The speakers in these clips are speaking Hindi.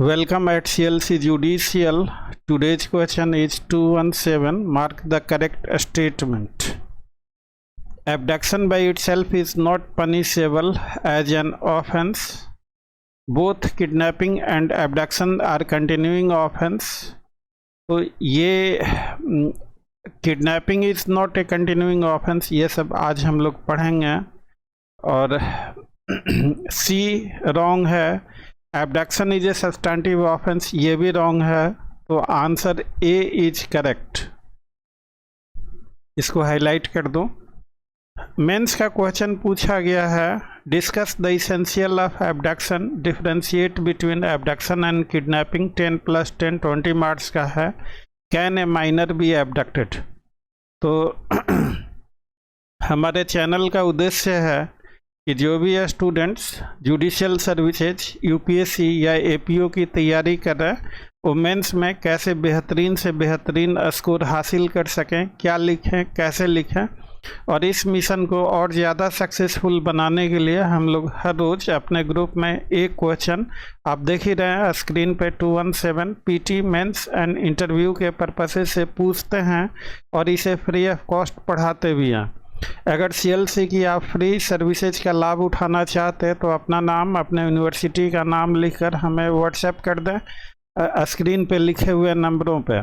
Welcome at CLC Judicial. Today's question is 217. Mark the correct statement. Abduction by itself is not punishable as an offense. Both kidnapping and abduction are continuing offense. तो ये kidnapping is not a continuing offence, ये सब आज हम लोग पढ़ेंगे। और सी रॉन्ग है। Abduction is a substantive offence, ये भी रॉन्ग है। तो आंसर ए इज करेक्ट। इसको हाईलाइट कर दो। मेंस का क्वेश्चन पूछा गया है, discuss the essential of abduction, differentiate between abduction and kidnapping. 10 + 10 20 marks का है। Can a minor be abducted. तो हमारे चैनल का उद्देश्य है कि जो भी स्टूडेंट्स जुडिशियल सर्विसेज, यूपीएससी या एपीओ की तैयारी कर रहे हैं, वो मेंस में कैसे बेहतरीन से बेहतरीन स्कोर हासिल कर सकें, क्या लिखें, कैसे लिखें। और इस मिशन को और ज़्यादा सक्सेसफुल बनाने के लिए हम लोग हर रोज़ अपने ग्रुप में एक क्वेश्चन आप देख ही रहे हैं स्क्रीन पे 217 पीटी मेंस एंड इंटरव्यू के पर्पस से पूछते हैं और इसे फ्री ऑफ कॉस्ट पढ़ाते भी हैं। अगर सीएलसी की आप फ्री सर्विसेज का लाभ उठाना चाहते हैं तो अपना नाम, अपने यूनिवर्सिटी का नाम लिखकर हमें व्हाट्सएप कर दें स्क्रीन पे लिखे हुए नंबरों पे।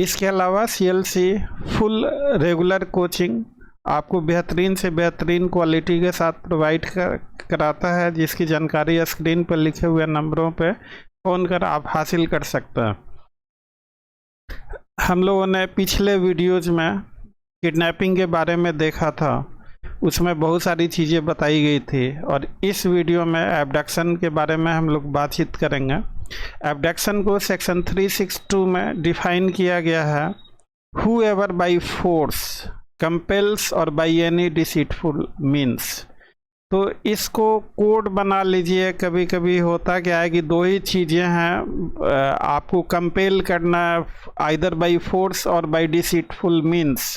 इसके अलावा सीएलसी फुल रेगुलर कोचिंग आपको बेहतरीन से बेहतरीन क्वालिटी के साथ प्रोवाइड कराता है, जिसकी जानकारी स्क्रीन पर लिखे हुए नंबरों पे फ़ोन कर आप हासिल कर सकते हैं। हम लोगों ने पिछले वीडियोज में किडनैपिंग के बारे में देखा था, उसमें बहुत सारी चीज़ें बताई गई थी। और इस वीडियो में एब्डक्शन के बारे में हम लोग बातचीत करेंगे। एब्डक्शन को सेक्शन 362 में डिफाइन किया गया है, whoever by force compels or by any deceitful means। तो इसको कोड बना लीजिए। कभी कभी होता क्या है कि दो ही चीज़ें हैं, आपको कंपेल करना आइदर बाई फोर्स और बाई डिसीटफुल मीन्स,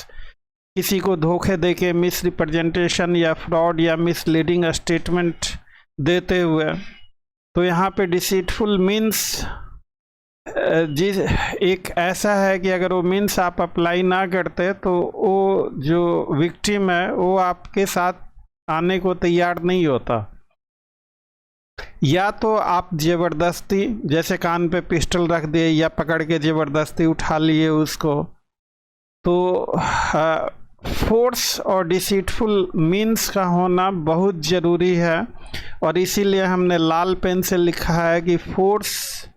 किसी को धोखे दे के मिस रिप्रेजेंटेशन या फ्रॉड या मिसलीडिंग स्टेटमेंट देते हुए। तो यहाँ पे डिसीटफुल मीन्स जिस एक ऐसा है कि अगर वो मीन्स आप अप्लाई ना करते तो वो जो विक्टिम है वो आपके साथ आने को तैयार नहीं होता। या तो आप ज़बरदस्ती, जैसे कान पे पिस्टल रख दिए या पकड़ के ज़बरदस्ती उठा लिए उसको। तो फोर्स और डिसीटफुल मीन्स का होना बहुत ज़रूरी है। और इसीलिए हमने लाल पेन से लिखा है कि force,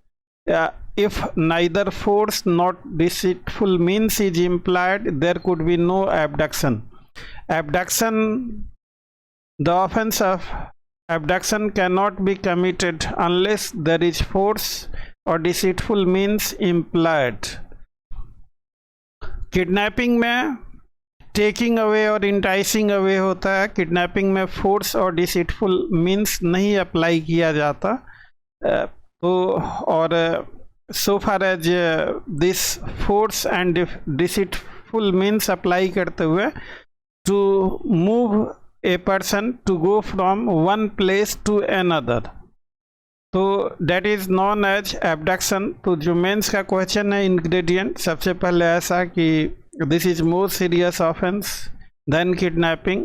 if neither force not deceitful means is implied, there could be no abduction. Abduction, the offense of abduction cannot be committed unless there is force or deceitful means implied. Kidnapping में टेकिंग अवे और इंटाइसिंग अवे होता है। किडनैपिंग में फोर्स और डिसीटफुल मीन्स नहीं अप्लाई किया जाता। तो और so far as this force and deceitful means apply करते हुए to move a person to go from one place to another, तो that is known as abduction। तो जो मेंस का क्वेश्चन है इंग्रेडिएंट, सबसे पहले ऐसा कि this is more serious offense than kidnapping.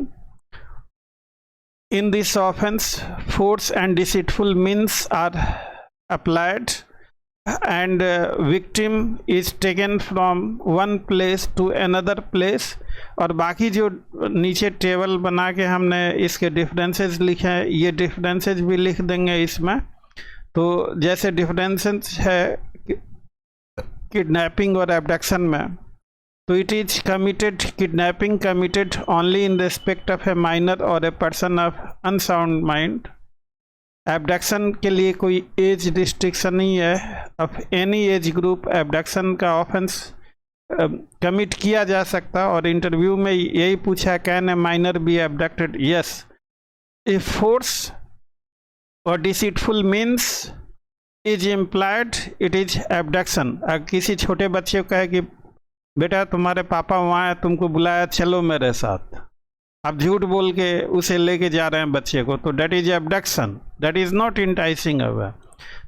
In this offense force and deceitful means are applied and victim is taken from one place to another place। और बाकी जो नीचे टेबल बना के हमने इसके डिफरेंसेस लिखे हैं, ये डिफरेंसेस भी लिख देंगे इसमें। तो जैसे डिफरेंसेस है किडनैपिंग और एब्डक्शन में, तो it is committed, kidnapping committed only in respect of a minor और a person of unsound mind. Abduction के लिए कोई एज रिस्ट्रिक्शन नहीं है। Of any age group abduction का ऑफेंस कमिट किया जा सकता। और इंटरव्यू में यही पूछा, can a minor be abducted. Yes, if force और deceitful means is implied, it is abduction. अगर किसी छोटे बच्चे को कहे कि बेटा तुम्हारे पापा वहाँ है, तुमको बुलाया, चलो मेरे साथ, आप झूठ बोल के उसे लेके जा रहे हैं बच्चे को, तो that is abduction, that is not enticing away.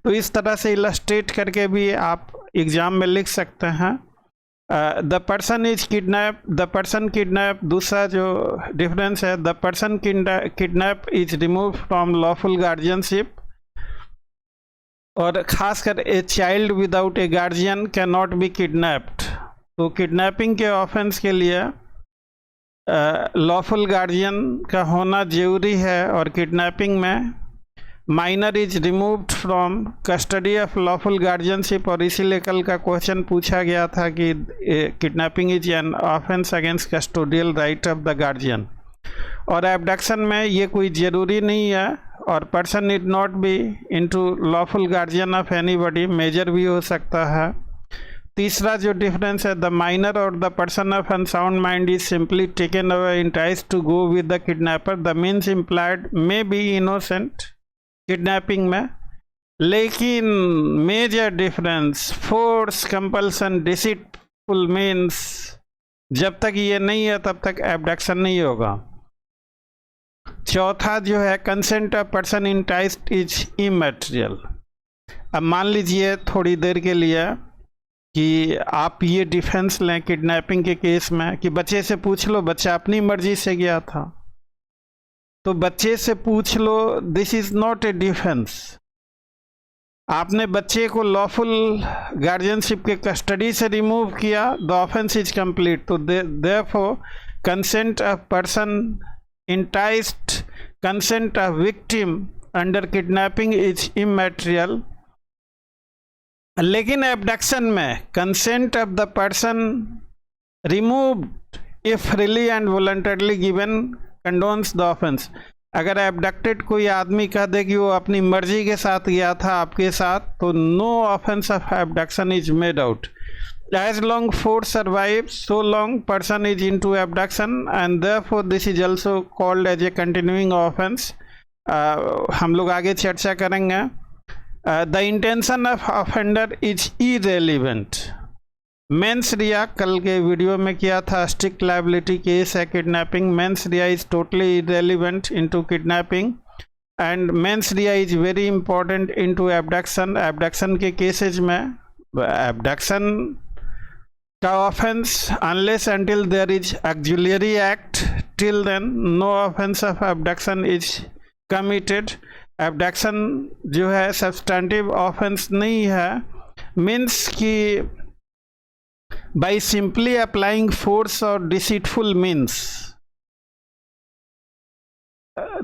तो इस तरह से इलस्ट्रेट करके भी आप एग्जाम में लिख सकते हैं। The person is kidnap, the person kidnap, दूसरा जो डिफरेंस है, the person kidnap is remove from lawful guardianship, और खासकर a child without a guardian can not be kidnapped. तो किडनैपिंग के ऑफेंस के लिए लॉफुल गार्जियन का होना जरूरी है, और किडनैपिंग में minor is removed from custody of lawful guardianship, और इसीलिए कल का क्वेश्चन पूछा गया था कि kidnapping is an offence against custodial right of the guardian. और एबडक्शन में ये कोई ज़रूरी नहीं है, और person need not be into lawful guardian of anybody, major भी हो सकता है। तीसरा जो डिफरेंस है, द माइनर और the person of unsound mind is simply taken away entice to go with the kidnapper, the means implied may be innocent kidnapping में। लेकिन major difference, force, compulsion, deceitful means, जब तक ये नहीं है तब तक एबडक्शन नहीं होगा। चौथा जो है, consent of person enticed is immaterial. अब मान लीजिए थोड़ी देर के लिए कि आप ये डिफेंस लें किडनैपिंग के केस में कि बच्चे से पूछ लो, बच्चा अपनी मर्जी से गया था, तो बच्चे से पूछ लो, this is not a defence. आपने बच्चे को लॉफुल गार्जियनशिप के कस्टडी से रिमूव किया, द ऑफेंस इज कंप्लीट। तो therefore consent of person enticed, consent of victim under kidnapping is immaterial. लेकिन एबडक्शन में consent of the person removed if freely and voluntarily given condones the offence. अगर एबडक्टेड कोई आदमी कह दे कि वो अपनी मर्जी के साथ गया था आपके साथ, तो no offence of abduction is made out. As long force survive, so long person is into abduction, and therefore this is also called as a continuing offence. हम लोग आगे चर्चा करेंगे। The intention of offender is irrelevant. Mens rea कल के वीडियो में किया था, स्ट्रिक्ट लायबिलिटी केस है kidnapping, mens rea is totally irrelevant into kidnapping, and mens rea is very important into abduction. Abduction के केसेज में एबडक्शन का offence unless until there is auxiliary act, till then no offence of abduction is committed. Abduction जो है सब्सटेंटिव ऑफेंस नहीं है, मीन्स कि by simply applying force or deceitful means,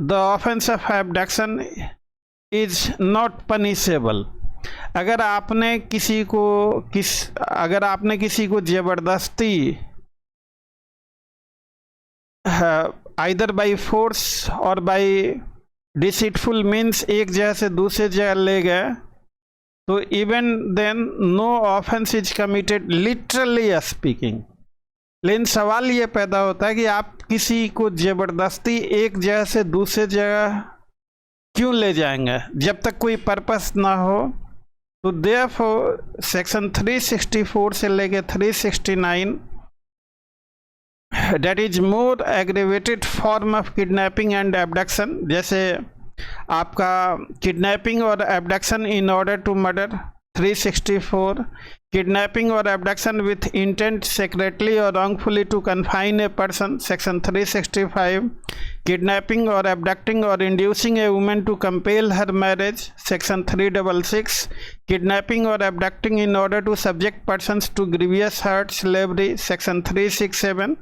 the offense of abduction is not punishable. अगर आपने किसी को जबरदस्ती either by force or by deceitful means एक जगह से दूसरे जगह ले गए, तो even then no offence is committed literally speaking. लेकिन सवाल ये पैदा होता है कि आप किसी को जबरदस्ती एक जगह से दूसरे जगह क्यों ले जाएंगे जब तक कोई पर्पस ना हो। तो देयरफॉर सेक्शन 364 से लेके 369 that is more aggravated form of kidnapping and abduction. जैसे आपका किडनैपिंग और abduction in order to murder 364, kidnapping और एबडक्शन विथ इंटेंट सेक्रेटली और wrongfully to confine a person section 365, kidnapping और एबडक्टिंग और inducing a women to compel her marriage section 366, kidnapping और abducting in order to subject persons to grievous hurt slavery section 367,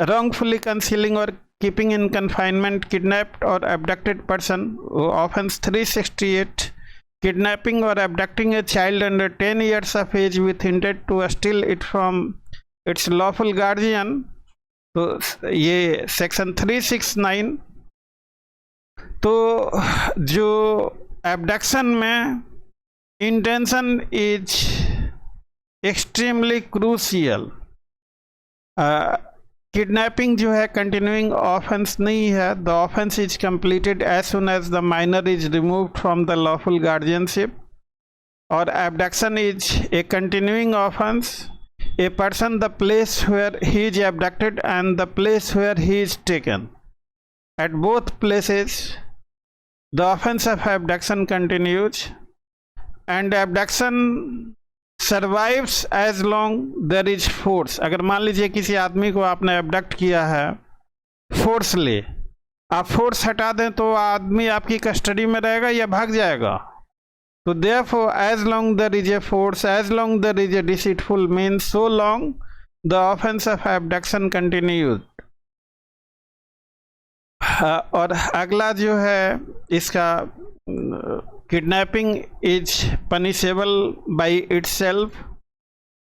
wrongfully concealing or keeping in confinement kidnapped or abducted person offense 368, kidnapping or abducting a child under 10 years of age with intent to steal it from its lawful guardian, तो ये सेक्शन 369। तो जो एबडक्शन में intention is extremely crucial. Kidnapping जो है कंटिन्यूइंग ऑफेंस नहीं है, the offence is completed as soon as the minor is removed from the lawful guardianship. और abduction is a continuing offence, a person the place where he is abducted and the place where he is taken, at both places the offence of abduction continues. And abduction survives as long there is force. अगर मान लीजिए किसी आदमी को आपने एबडक्ट किया है फोर्सली, आप फोर्स हटा दें तो आदमी आपकी कस्टडी में रहेगा या भाग जाएगा। तो therefore as long there is a force, as long there is a deceitful means, so long the offense of abduction continues। और अगला जो है इसका kidnapping is punishable by itself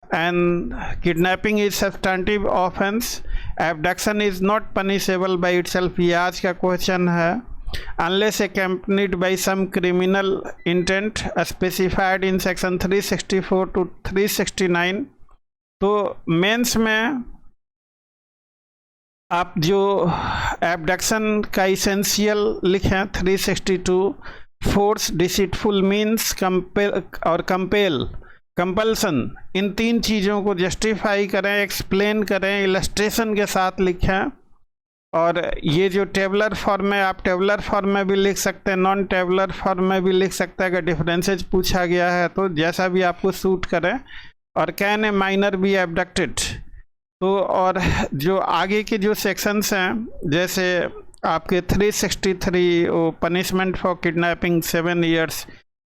and kidnapping is substantive offence, abduction is not punishable by itself. ये आज का क्वेश्चन है। unless accompanied by some criminal intent specified in section 364 to 369। तो मेंस में आप जो एबडक्शन का इसेंशियल लिखें 362, फोर्स, डिसीटफुल मीन्स, कंपेल और कंपल्सन, इन तीन चीज़ों को जस्टिफाई करें, एक्सप्लेन करें, इलस्ट्रेशन के साथ लिखें। और ये जो टेबलर फॉर्म है, आप टेबलर फॉर्म में भी लिख सकते हैं, नॉन टेबलर फॉर्म में भी लिख सकते हैं। अगर डिफरेंसेस पूछा गया है तो जैसा भी आपको सूट करे। और can a minor be abducted. तो और जो आगे के जो सेक्शंस हैं, जैसे आपके 363 वो punishment for kidnapping 7 years,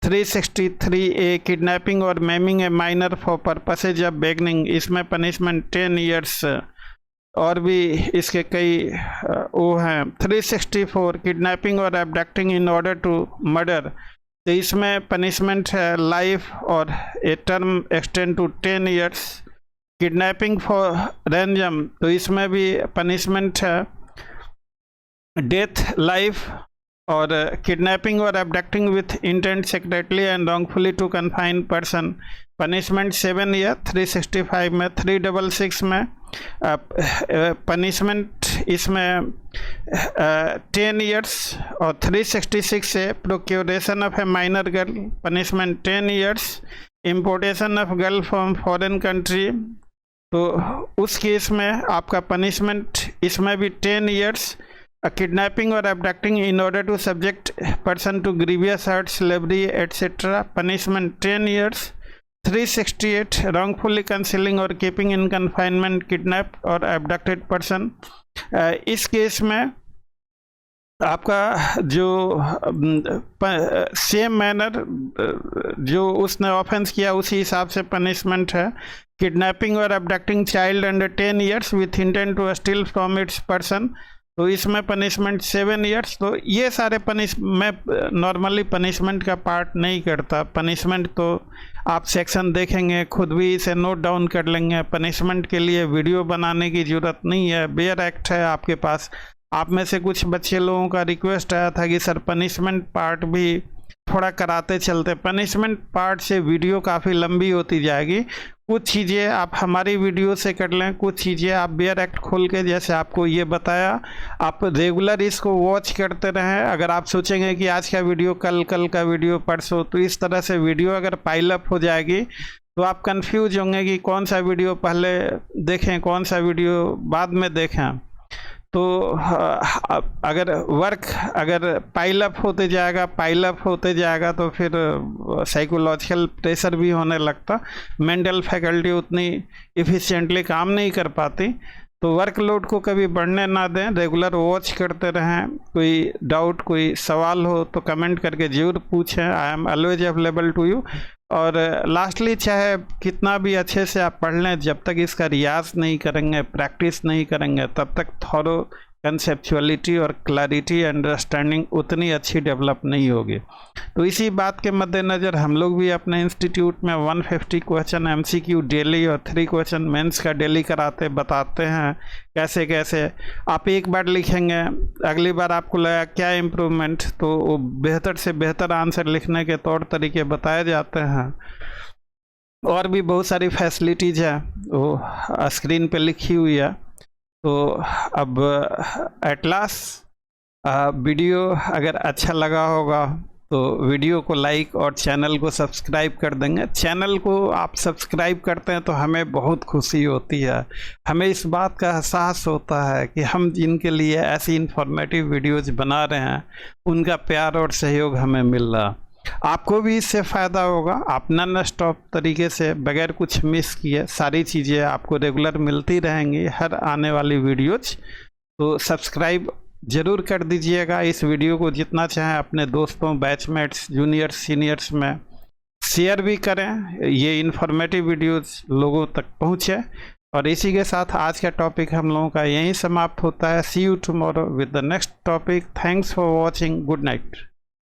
363A kidnapping और maiming a minor for purposes of begging, इसमें पनिशमेंट 10 years। और भी इसके कई वो हैं। 364 किडनैपिंग और abducting in order to murder, तो इसमें पनिशमेंट है लाइफ और a term extend to 10 years। Kidnapping for ransom, तो इसमें भी पनिशमेंट है डेथ, लाइफ। और किडनैपिंग और abducting with intent secretly and wrongfully to confine person, punishment 7 year 365 में। 366 में पनिशमेंट इसमें 10 years। और 366 से procuration of a minor girl, punishment 10 years। Importation of girl from foreign country, तो उस केस में आपका पनिशमेंट इसमें भी 10 years। किडनैपिंग और abducting in order to subject person to grievous hurt, slavery et cetera, punishment 10 years। 368 wrongfully concealing और कीपिंग इन कन्फाइनमेंट किडनैप और एबडक्टेड पर्सन, इस केस में आपका जो सेम मैनर जो उसने ऑफेंस किया उसी हिसाब से पनिशमेंट है। किडनैपिंग और abducting child under 10 years with intent to steal from its person, तो इसमें पनिशमेंट 7 years। तो ये सारे मैं नॉर्मली पनिशमेंट का पार्ट नहीं करता। पनिशमेंट तो आप सेक्शन देखेंगे, खुद भी इसे नोट डाउन कर लेंगे। पनिशमेंट के लिए वीडियो बनाने की ज़रूरत नहीं है, बेयर एक्ट है आपके पास। आप में से कुछ बच्चे लोगों का रिक्वेस्ट आया था कि सर पनिशमेंट पार्ट भी थोड़ा कराते चलते। पनिशमेंट पार्ट से वीडियो काफ़ी लंबी होती जाएगी। कुछ चीज़ें आप हमारी वीडियो से कर लें, कुछ चीज़ें आप बेयर एक्ट खोल के, जैसे आपको ये बताया, आप रेगुलर इसको वॉच करते रहें। अगर आप सोचेंगे कि आज का वीडियो कल का वीडियो परसों, तो इस तरह से वीडियो अगर पाइल अप हो जाएगी तो आप कंफ्यूज होंगे कि कौन सा वीडियो पहले देखें, कौन सा वीडियो बाद में देखें। तो अगर पाइल अप होते जाएगा तो फिर साइकोलॉजिकल प्रेशर भी होने लगता, मेंटल फैकल्टी उतनी इफ़िशिएंटली काम नहीं कर पाती। तो वर्कलोड को कभी बढ़ने ना दें, रेगुलर वॉच करते रहें। कोई डाउट, कोई सवाल हो तो कमेंट करके ज़रूर पूछें। I am always available to you. और लास्टली, चाहे कितना भी अच्छे से आप पढ़ लें, जब तक इसका रियाज नहीं करेंगे, प्रैक्टिस नहीं करेंगे, तब तक थॉरो कंसेप्चुअलिटी और क्लैरिटी अंडरस्टैंडिंग उतनी अच्छी डेवलप नहीं होगी। तो इसी बात के मद्देनज़र हम लोग भी अपने इंस्टीट्यूट में 150 क्वेश्चन MCQ डेली और 3 क्वेश्चन मेंस का डेली कराते बताते हैं कैसे कैसे। आप एक बार लिखेंगे, अगली बार आपको लगा क्या इम्प्रूवमेंट, तो वो बेहतर से बेहतर आंसर लिखने के तौर तरीके बताए जाते हैं। और भी बहुत सारी फैसिलिटीज़ है, वो स्क्रीन पे लिखी हुई है। तो अब एट लास्ट वीडियो अगर अच्छा लगा होगा तो वीडियो को लाइक और चैनल को सब्सक्राइब कर देंगे। चैनल को आप सब्सक्राइब करते हैं तो हमें बहुत खुशी होती है। हमें इस बात का एहसास होता है कि हम जिनके लिए ऐसी इंफॉर्मेटिव वीडियोज़ बना रहे हैं उनका प्यार और सहयोग हमें मिल रहा। आपको भी इससे फ़ायदा होगा। आप नॉन स्टॉप तरीके से बगैर कुछ मिस किए सारी चीज़ें आपको रेगुलर मिलती रहेंगी हर आने वाली वीडियोज। तो सब्सक्राइब ज़रूर कर दीजिएगा। इस वीडियो को जितना चाहें अपने दोस्तों, बैचमेट्स, जूनियर्स, सीनियर्स में शेयर भी करें। ये इन्फॉर्मेटिव वीडियोस लोगों तक पहुँचे। और इसी के साथ आज का टॉपिक हम लोगों का यहीं समाप्त होता है। See you tomorrow with the next topic. Thanks for watching. Good night.